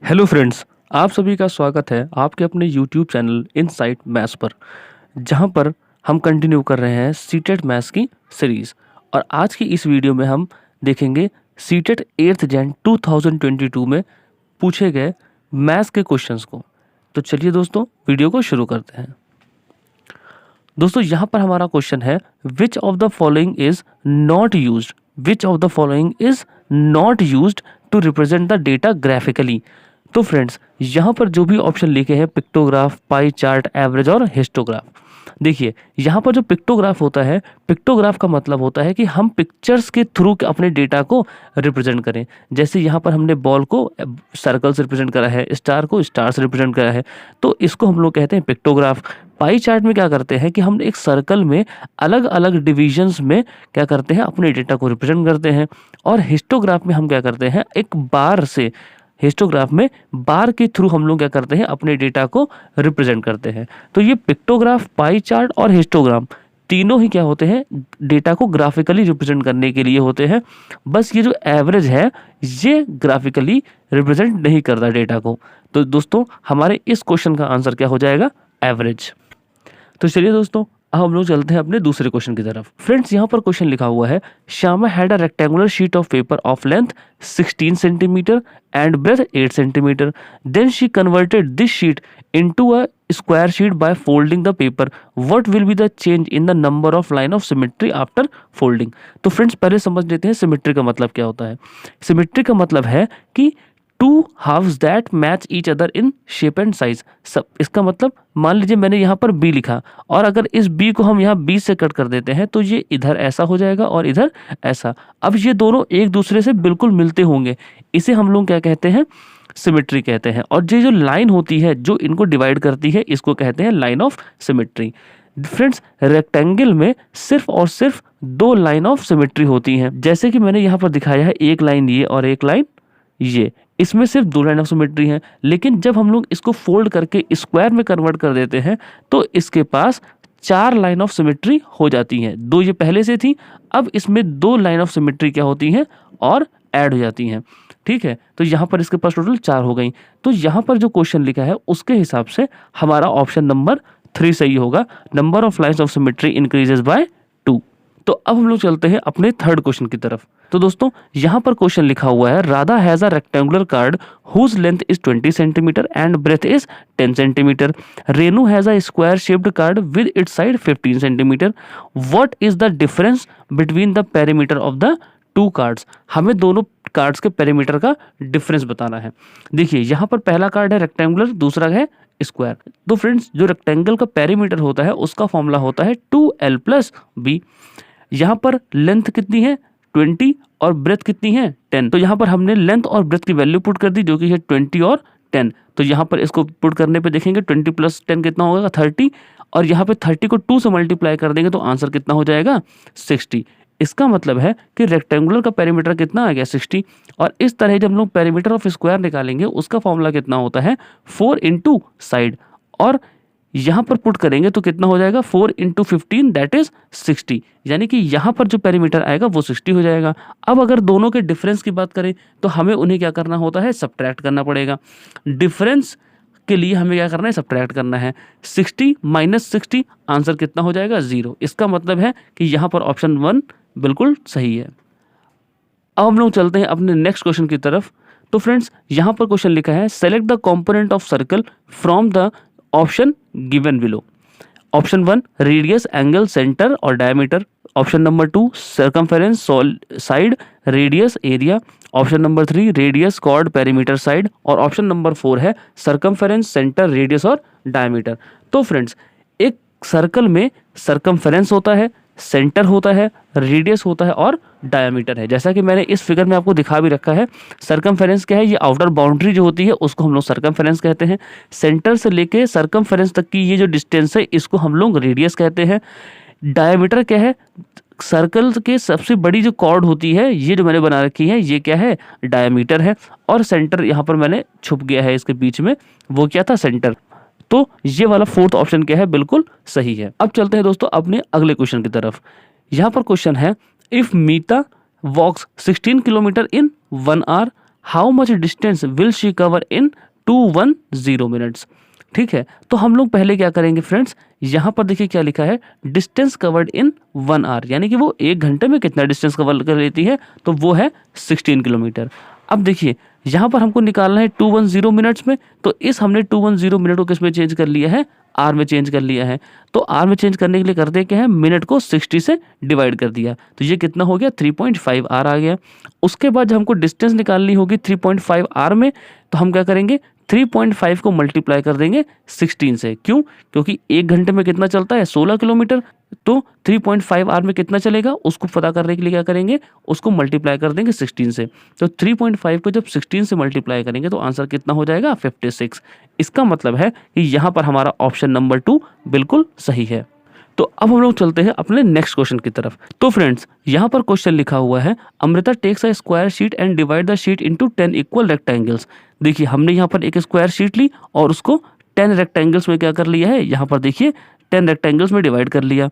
Hello friends, आप सभी का स्वागत है आपके अपने यूट्यूब चैनल इनसाइट मैथ्स पर, जहां पर हम कंटिन्यू कर रहे हैं सीटेट मैथ्स की सीरीज़। और आज की इस वीडियो में हम देखेंगे सीटेट 8th जैन 2022 में पूछे गए मैथ्स के क्वेश्चंस को। तो चलिए दोस्तों, वीडियो को शुरू करते हैं। दोस्तों, यहाँ पर हमारा क्वेश्चन है which of the following is not used which of the following is not used to represent the data graphically. तो फ्रेंड्स, यहाँ पर जो भी ऑप्शन लिखे हैं पिक्टोग्राफ, पाई चार्ट, एवरेज और हिस्टोग्राफ, देखिए यहाँ पर जो पिक्टोग्राफ होता है, पिक्टोग्राफ का मतलब होता है कि हम पिक्चर्स के थ्रू अपने डेटा को रिप्रेजेंट करें। जैसे यहाँ पर हमने बॉल को सर्कल से रिप्रेजेंट करा है, स्टार को स्टार से रिप्रेजेंट करा है, तो इसको हम लोग कहते हैं पिक्टोग्राफ। पाई चार्ट में क्या करते हैं कि हम एक सर्कल में अलग अलग डिविजन्स में क्या करते हैं, अपने डेटा को रिप्रेजेंट करते हैं। और हिस्टोग्राफ में हम क्या करते हैं, एक बार से, हिस्टोग्राफ में बार के थ्रू हम लोग क्या करते हैं, अपने डेटा को रिप्रेजेंट करते हैं। तो ये पिक्टोग्राफ, पाई चार्ट और हिस्टोग्राम तीनों ही क्या होते हैं, डेटा को ग्राफिकली रिप्रेजेंट करने के लिए होते हैं। बस ये जो एवरेज है ये ग्राफिकली रिप्रेजेंट नहीं करता डेटा को। तो दोस्तों, हमारे इस क्वेश्चन का आंसर क्या हो जाएगा, एवरेज। तो चलिए दोस्तों, अब हम लोग चलते हैं अपने दूसरे क्वेश्चन की तरफ। फ्रेंड्स, यहाँ पर क्वेश्चन लिखा हुआ है Shyama had a rectangular sheet of paper of length 16 centimetre and breadth 8 centimetre. Then she converted this sheet into a square sheet by folding the paper. What will be the change in the number of line of symmetry after folding. तो friends, पहले समझ लेते हैं symmetry का मतलब क्या होता है। सिमेट्री का मतलब है कि two halves that match each other in shape and size. सब इसका मतलब, मान लीजिए मैंने यहाँ पर बी लिखा और अगर इस बी को हम यहाँ बी से कट कर देते हैं तो ये इधर ऐसा हो जाएगा और इधर ऐसा। अब ये दोनों एक दूसरे से बिल्कुल मिलते होंगे, इसे हम लोग क्या कहते हैं, सिमेट्री कहते हैं। और ये जो लाइन होती है जो इनको डिवाइड करती है, इसको कहते हैं line of symmetry. Friends, rectangle में सिर्फ और सिर्फ दो लाइन ऑफ सिमेट्री होती हैं, जैसे कि मैंने यहाँ पर दिखाया है, एक लाइन ये और एक लाइन ये, इसमें सिर्फ दो लाइन ऑफ सिमेट्री है। लेकिन जब हम लोग इसको फोल्ड करके स्क्वायर में कन्वर्ट कर देते हैं तो इसके पास चार लाइन ऑफ सिमेट्री हो जाती हैं। दो ये पहले से थी, अब इसमें दो लाइन ऑफ सिमेट्री क्या होती हैं, और ऐड हो जाती हैं। ठीक है, तो यहाँ पर इसके पास टोटल चार हो गई। तो यहाँ पर जो क्वेश्चन लिखा है उसके हिसाब से हमारा ऑप्शन नंबर 3 सही होगा। Number of lines of symmetry increases by 2। तो अब हम लोग चलते हैं अपने थर्ड क्वेश्चन की तरफ। तो दोस्तों, यहाँ पर क्वेश्चन लिखा हुआ है Radha has a rectangular card whose length is 20 centimetre and breadth is 10 centimetre. Renu has a square shaped card with its side 15 centimetre. What is the difference between the perimeter of the two cards. हमें दोनों cards के perimeter का difference बताना है। देखिए, यहाँ पर पहला कार्ड है रेक्टेंगुलर, दूसरा है स्क्वायर। तो फ्रेंड्स, जो रेक्टेंगल का पेरीमीटर होता है उसका फॉर्मूला होता है 2l + b। यहाँ पर लेंथ कितनी है, 20, और ब्रेथ कितनी है, 10। तो यहाँ पर हमने लेंथ और ब्रेथ की वैल्यू पुट कर दी, जो कि है 20 और 10। तो यहाँ पर इसको पुट करने पे देखेंगे 20 + 10 कितना होगा, 30। और यहाँ पे 30 को 2 से मल्टीप्लाई कर देंगे तो आंसर कितना हो जाएगा, 60। इसका मतलब है कि रेक्टेंगुलर का पेरीमीटर कितना आ गया, 60। और इस तरह जब हम लोग पेरीमीटर ऑफ स्क्वायर निकालेंगे उसका फॉर्मूला कितना होता है, 4 × साइड। और यहाँ पर पुट करेंगे तो कितना हो जाएगा, 4 × 15 दैट इज 60। यानी कि यहाँ पर जो पेरीमीटर आएगा वो 60 हो जाएगा। अब अगर दोनों के डिफरेंस की बात करें तो हमें उन्हें क्या करना होता है, सब्ट्रैक्ट करना पड़ेगा। डिफरेंस के लिए हमें क्या करना है, सब्ट्रैक्ट करना है। 60 - 60 आंसर कितना हो जाएगा, 0। इसका मतलब है कि यहाँ पर ऑप्शन 1 बिल्कुल सही है। अब हम लोग चलते हैं अपने नेक्स्ट क्वेश्चन की तरफ। तो फ्रेंड्स, यहाँ पर क्वेश्चन लिखा है select the component of circle from the option given below. Option 1 radius, angle, centre और diameter. Option number 2 circumference, side, radius, area. Option number 3 radius, chord, perimeter, side. और option number 4 है circumference, centre, radius और diameter. तो friends, एक circle में circumference होता है, centre होता है, रेडियस होता है और डायमीटर है। जैसा कि मैंने इस फिगर में आपको दिखा भी रखा है। सर्कमफेरेंस क्या है, ये आउटर बाउंड्री जो होती है उसको हम लोग सर्कमफेरेंस कहते हैं। सेंटर से लेके सर्कमफेरेंस तक की ये जो डिस्टेंस है इसको हम लोग रेडियस कहते हैं। डायमीटर क्या है, सर्कल के सबसे बड़ी जो कॉर्ड होती है, ये जो मैंने बना रखी है, ये क्या है, डायमीटर है। और सेंटर यहाँ पर मैंने छुप गया है इसके बीच में, वो क्या था, सेंटर। तो ये वाला फोर्थ ऑप्शन क्या है, बिल्कुल सही है। अब चलते हैं दोस्तों अपने अगले क्वेश्चन की तरफ। यहाँ पर क्वेश्चन है if Meeta walks 16 kilometre in 1 hour, how much distance will she cover in 210 minutes. ठीक है, तो हम लोग पहले क्या करेंगे फ्रेंड्स, यहाँ पर देखिए क्या लिखा है, डिस्टेंस कवर्ड इन 1 आवर, यानी कि वो 1 घंटे में कितना डिस्टेंस कवर कर लेती है, तो वो है 16 किलोमीटर। अब देखिए यहाँ पर हमको निकालना है 210 मिनट्स में, तो इस हमने 210 मिनट को किस में चेंज कर लिया है, आर में चेंज कर लिया है। तो आर में चेंज करने के लिए करते क्या है, मिनट को 60 से डिवाइड कर दिया, तो ये कितना हो गया, 3.5 आर आ गया। उसके बाद जब हमको डिस्टेंस निकालनी होगी 3.5 आर में, तो हम क्या करेंगे, 3.5 को मल्टीप्लाई कर देंगे 16 से। क्यों, क्योंकि 1 घंटे में कितना चलता है, 16 किलोमीटर। तो 3.5 आवर में कितना चलेगा, उसको पता करने के लिए क्या करेंगे, उसको मल्टीप्लाई कर देंगे 16 से। तो 3.5 को जब 16 से मल्टीप्लाई करेंगे तो आंसर कितना हो जाएगा, 56। इसका मतलब है कि यहाँ पर हमारा ऑप्शन नंबर 2 बिल्कुल सही है। तो अब हम लोग चलते हैं अपने नेक्स्ट क्वेश्चन की तरफ। तो फ्रेंड्स यहाँ पर क्वेश्चन लिखा हुआ है, Amrita takes a square sheet and divide the sheet into 10 equal rectangles. देखिए हमने यहाँ पर एक स्क्वायर शीट ली और उसको 10 रेक्टेंगल्स में क्या कर लिया है, यहाँ पर देखिए 10 रेक्टेंगल्स में डिवाइड कर लिया।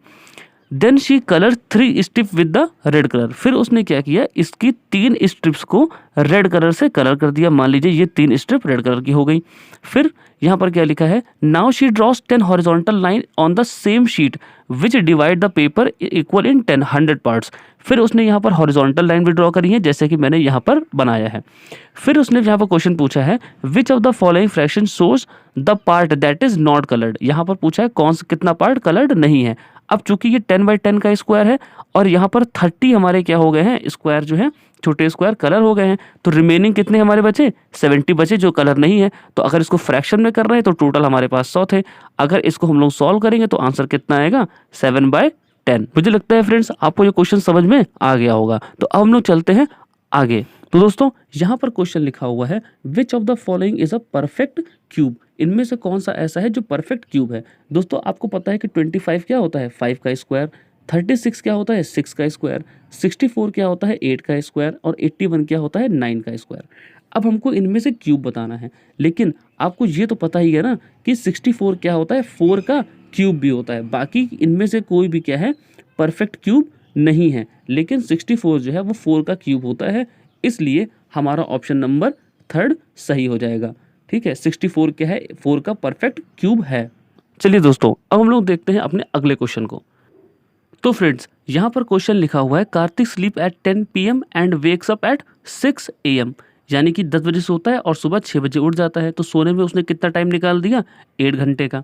Then she colour 3 strip with the red colour. फिर उसने क्या किया, इसकी 3 स्ट्रिप्स को रेड कलर से कलर कर दिया। मान लीजिए ये 3 स्ट्रिप रेड कलर की हो गई। फिर यहाँ पर क्या लिखा है, now she draws 10 horizontal line on the same sheet which divide the paper equal in 100 parts. फिर उसने यहाँ पर हॉरिजॉन्टल लाइन भी ड्रॉ करी है, जैसे कि मैंने यहाँ पर बनाया है। फिर उसने यहाँ पर क्वेश्चन पूछा है, which of the following fraction shows the part that is not coloured. यहाँ पर पूछा है कौन सा कितना पार्ट कलर्ड नहीं है। अब चूंकि ये 10/10 का स्क्वायर है और यहाँ पर 30 हमारे क्या हो गए हैं, स्क्वायर जो है छोटे स्क्वायर कलर हो गए हैं, तो रिमेनिंग कितने हमारे बचे, 70 बचे जो कलर नहीं है। तो अगर इसको फ्रैक्शन में कर रहे हैं तो टोटल हमारे पास 100 थे। अगर इसको हम लोग सॉल्व करेंगे तो आंसर कितना आएगा, 7/10। मुझे लगता है फ्रेंड्स आपको ये क्वेश्चन समझ में आ गया होगा। तो अब हम लोग चलते हैं आगे। तो दोस्तों यहाँ पर क्वेश्चन लिखा हुआ है, which of the following is a perfect cube. इनमें से कौन सा ऐसा है जो परफेक्ट क्यूब है। दोस्तों आपको पता है कि 25 क्या होता है, 5 का स्क्वायर, 36 क्या होता है, 6 का स्क्वायर, 64 क्या होता है, 8 का स्क्वायर, और 81 क्या होता है, 9 का स्क्वायर। अब हमको इनमें से क्यूब बताना है, लेकिन आपको ये तो पता ही है ना कि 64 क्या होता है, 4 का क्यूब भी होता है। बाकी इनमें से कोई भी क्या है, परफेक्ट क्यूब नहीं है, लेकिन 64 जो है वो 4 का क्यूब होता है। इसलिए हमारा ऑप्शन नंबर 3 सही हो जाएगा। ठीक है, 64 क्या है, 4 का परफेक्ट क्यूब है। चलिए दोस्तों अब हम लोग देखते हैं अपने अगले क्वेश्चन को। तो फ्रेंड्स यहाँ पर क्वेश्चन लिखा हुआ है, Kartik sleep at 10 PM and wakes up at 6 AM। यानी कि 10 बजे सोता है और सुबह 6 बजे उठ जाता है। तो सोने में उसने कितना टाइम निकाल दिया, 8 घंटे का।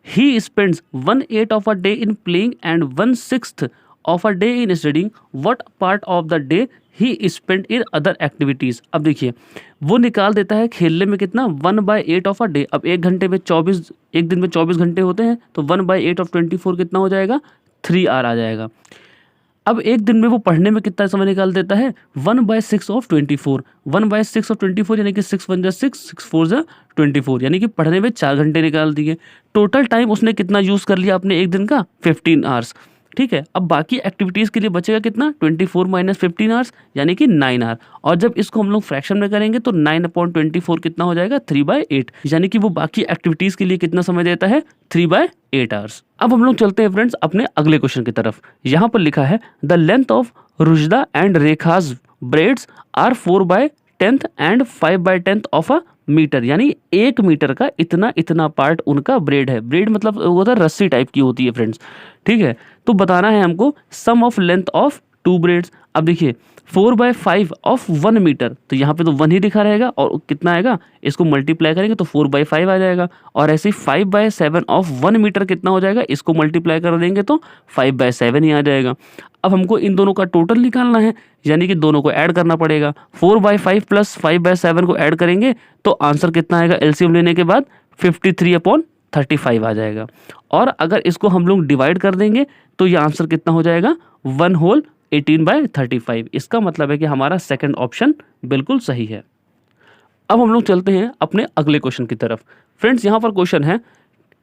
He spends 1/8 of a day in playing and 1/6 of a day in studying. What part of the day he spend in other activities. अब देखिए वो निकाल देता है खेलने में कितना, 1/8 ऑफ अ डे। अब 1 दिन में 24 घंटे होते हैं, तो 1/8 ऑफ 24 कितना हो जाएगा, 3 आवर आ जाएगा। अब एक दिन में वो पढ़ने में कितना समय निकाल देता है, 1/6 ऑफ 24। 1/6 ऑफ 24 यानी कि 6 1 6, 6 4 24, यानी कि पढ़ने में 4 घंटे निकाल दिए। टोटल टाइम उसने कितना यूज़ कर लिया अपने एक दिन का, 15 आवर्स। ठीक है, अब बाकी एक्टिविटीज़ के लिए बचेगा कितना, 24 - 15 आवर्स, यानी कि 9 आवर। और जब इसको हम लोग फ्रैक्शन में करेंगे तो 9/24 कितना हो जाएगा, 3/8, यानी कि वो बाकी एक्टिविटीज़ के लिए कितना समय देता है, 3/8 आवर्स। अब हम लोग चलते हैं फ्रेंड्स अपने अगले क्वेश्चन की तरफ। यहाँ पर लिखा है, the length of Rujda and Rekha's braids are 4/10 and 5/10 of a metre. यानी 1 मीटर का इतना इतना पार्ट उनका ब्रेड है। ब्रेड मतलब वो होता है रस्सी टाइप की होती है फ्रेंड्स। ठीक है, तो बताना है हमको सम ऑफ लेंथ ऑफ 2 ब्रेड्स। अब देखिए 4/5 ऑफ 1 मीटर, तो यहाँ पे तो 1 ही लिखा रहेगा और कितना आएगा, इसको मल्टीप्लाई करेंगे तो 4/5 आ जाएगा। और ऐसे ही 5/7 ऑफ 1 मीटर कितना हो जाएगा, इसको मल्टीप्लाई कर देंगे तो 5/7 ही आ जाएगा। अब हमको इन दोनों का टोटल निकालना है, यानी कि दोनों को ऐड करना पड़ेगा। 4/5 प्लस 5/7 को ऐड करेंगे तो आंसर कितना आएगा, एलसीएम लेने के बाद 53/35 आ जाएगा। और अगर इसको हम लोग डिवाइड कर देंगे तो ये आंसर कितना हो जाएगा, 1 होल 18/35। इसका मतलब है कि हमारा सेकंड ऑप्शन बिल्कुल सही है। अब हम लोग चलते हैं अपने अगले क्वेश्चन की तरफ। फ्रेंड्स यहाँ पर क्वेश्चन है,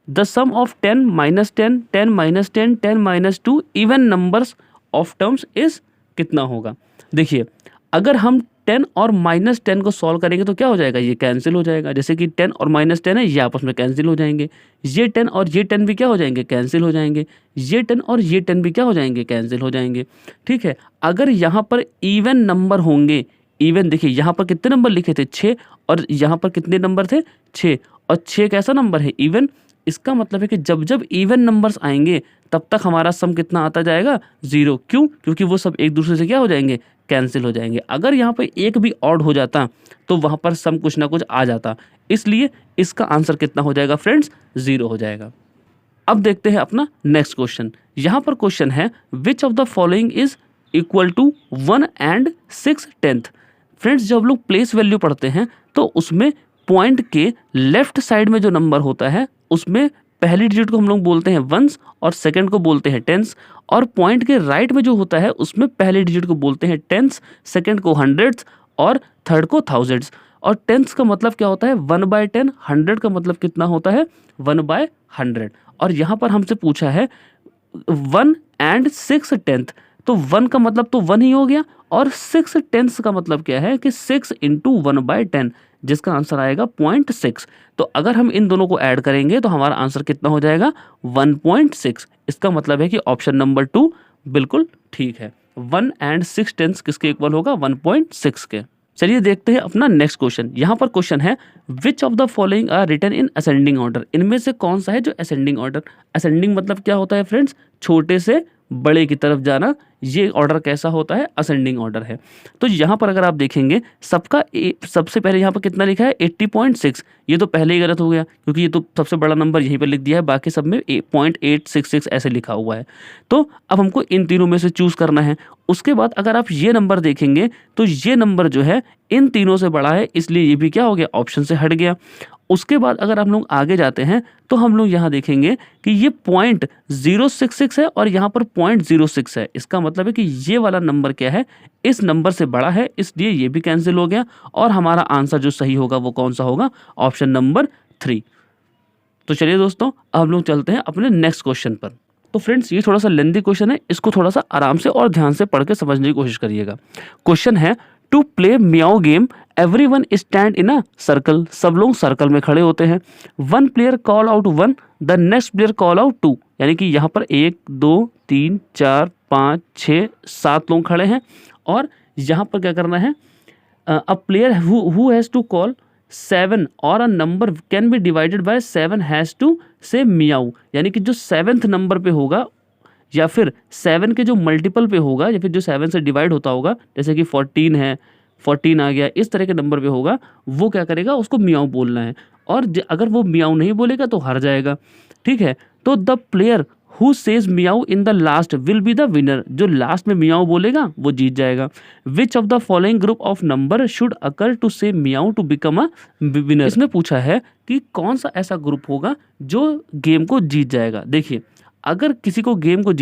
the sum of 10 - 10 10 - 10 10 - 2 even numbers of terms is कितना होगा। देखिए अगर हम 10 और -10 को सॉल्व करेंगे तो क्या हो जाएगा, ये कैंसिल हो जाएगा। जैसे कि 10 और -10 है, ये आपस में कैंसिल हो जाएंगे। ये 10 और ये 10 भी क्या हो जाएंगे, कैंसिल हो जाएंगे। ये 10 और ये 10 भी क्या हो जाएंगे, कैंसिल हो जाएंगे। ठीक है, अगर यहाँ पर इवन नंबर होंगे, इवन देखिए यहाँ पर कितने नंबर लिखे थे 6 और यहाँ पर कितने नंबर थे 6 और 6 कैसा नंबर है इवन। इसका मतलब है कि जब जब इवन नंबर्स आएंगे तब तक हमारा सम कितना आता जाएगा 0। क्यों? क्योंकि वो सब एक दूसरे से क्या हो जाएंगे कैंसिल हो जाएंगे। अगर यहाँ पर एक भी ऑड हो जाता तो वहाँ पर सम कुछ ना कुछ आ जाता, इसलिए इसका आंसर कितना हो जाएगा फ्रेंड्स 0 हो जाएगा। अब देखते हैं अपना नेक्स्ट क्वेश्चन। यहाँ पर क्वेश्चन है which of the following is equal to 1 and 6/10। Friends जब लोग प्लेस वैल्यू पढ़ते हैं तो उसमें पॉइंट के लेफ्ट साइड में जो नंबर होता है उसमें पहली डिजिट को हम लोग बोलते हैं वंस और सेकंड को बोलते हैं टेंस, और पॉइंट के राइट में जो होता है उसमें पहले डिजिट को बोलते हैं टेंस, सेकंड को हंड्रेड्स और थर्ड को थाउजेंड्स। और टेंस का मतलब क्या होता है 1/10, 100 का मतलब कितना होता है 1/100। और यहाँ पर हमसे पूछा है 1 and 6/10, तो 1 का मतलब तो 1 ही हो गया और 6/10 का मतलब क्या है कि 6 × 1/10, जिसका आंसर आएगा 0.6। तो अगर हम इन दोनों को ऐड करेंगे तो हमारा आंसर कितना हो जाएगा 1.6। इसका मतलब है कि ऑप्शन नंबर 2 बिल्कुल ठीक है। 1 and 6/10 किसके इक्वल होगा 1.6 के। चलिए देखते हैं अपना नेक्स्ट क्वेश्चन। यहाँ पर क्वेश्चन है which of the following are written in ascending order. इनमें से कौन सा है जो असेंडिंग ऑर्डर। असेंडिंग मतलब क्या होता है फ्रेंड्स, छोटे से बड़े की तरफ जाना। ये ऑर्डर कैसा होता है असेंडिंग ऑर्डर है। तो यहाँ पर अगर आप देखेंगे सबका सबसे पहले यहाँ पर कितना लिखा है 80.6। ये तो पहले ही गलत हो गया क्योंकि ये तो सबसे बड़ा नंबर यहीं पर लिख दिया है, बाकी सब में 0.866 ऐसे लिखा हुआ है। तो अब हमको इन तीनों में से चूज करना है। उसके बाद अगर आप ये नंबर देखेंगे तो ये नंबर जो है इन तीनों से बड़ा है, इसलिए ये भी क्या हो गया ऑप्शन से हट गया। उसके बाद अगर हम लोग आगे जाते हैं तो हम लोग यहाँ देखेंगे कि ये 0.066 है और यहाँ पर 0.06 है। इसका मतलब है कि ये वाला नंबर क्या है इस नंबर से बड़ा है, इसलिए ये भी कैंसिल हो गया और हमारा आंसर जो सही होगा वो कौन सा होगा ऑप्शन नंबर 3। तो चलिए दोस्तों अब हम लोग चलते हैं अपने नेक्स्ट क्वेश्चन पर। तो फ्रेंड्स ये थोड़ा सा लेंथी क्वेश्चन है, इसको थोड़ा सा आराम से और ध्यान से पढ़ के समझने की कोशिश करिएगा। क्वेश्चन है to play meow game everyone stand in a circle. सब लोग सर्कल में खड़े होते हैं। 1 player call out 1, the next player call out 2। यानी कि यहाँ पर 1 2 3 4 5 6 7 लोग खड़े हैं और यहाँ पर क्या करना है a player who has to call 7 और a number can be divided by 7 has to say meow. यानी कि जो 7th नंबर पे होगा या फिर 7 के जो मल्टीपल पे होगा या फिर जो 7 से डिवाइड होता होगा, जैसे कि 14 है 14 आ गया, इस तरह के नंबर पे होगा, वो क्या करेगा उसको मियाओ बोलना है। और अगर वो मियाओ नहीं बोलेगा तो हार जाएगा। ठीक है, तो the player who says meow in the last will be the winner. जो लास्ट में मियाओ बोलेगा वो जीत जाएगा। Which of the following group of number should occur to say meow to become a winner. इसमें पूछा है कि कौन सा ऐसा ग्रुप होगा जो गेम को जीत जाएगा। देखिए अगर किसी को गेम को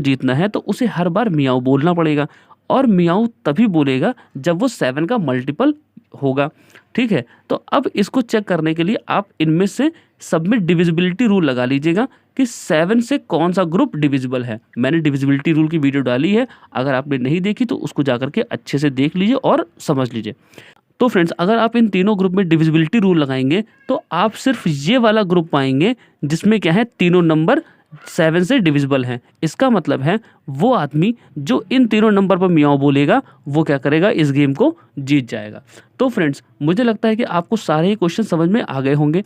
जीतना है तो उसे हर बार मियाओ बोलना पड़ेगा और मियाओ तभी बोलेगा जब वो 7 का मल्टीपल होगा। ठीक है, तो अब इसको चेक करने के लिए आप इनमें से सब में डिविजिबिलिटी रूल लगा लीजिएगा कि 7 से कौन सा ग्रुप डिविजिबल है। मैंने डिविजिबिलिटी रूल की वीडियो डाली है, अगर आपने नहीं देखी तो उसको जाकर के अच्छे से देख लीजिए और समझ लीजिए। तो फ्रेंड्स अगर आप इन तीनों ग्रुप में डिविजिबिलिटी रूल लगाएंगे तो आप सिर्फ ये वाला ग्रुप पाएंगे जिसमें क्या है तीनों नंबर 7 से डिविजिबल हैं। इसका मतलब है वो आदमी जो इन तीनों नंबर पर मियाओ बोलेगा वो क्या करेगा इस गेम को जीत जाएगा। तो फ्रेंड्स मुझे लगता है कि आपको सारे ही क्वेश्चन समझ में आ गए होंगे।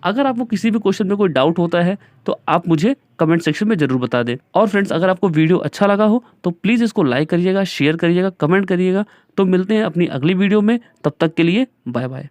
अगर आपको किसी भी क्वेश्चन में कोई डाउट होता है तो आप मुझे कमेंट सेक्शन में ज़रूर बता दें। और फ्रेंड्स अगर आपको वीडियो अच्छा लगा हो तो प्लीज़ इसको लाइक करिएगा, शेयर करिएगा, कमेंट करिएगा। तो मिलते हैं अपनी अगली वीडियो में, तब तक के लिए बाय बाय।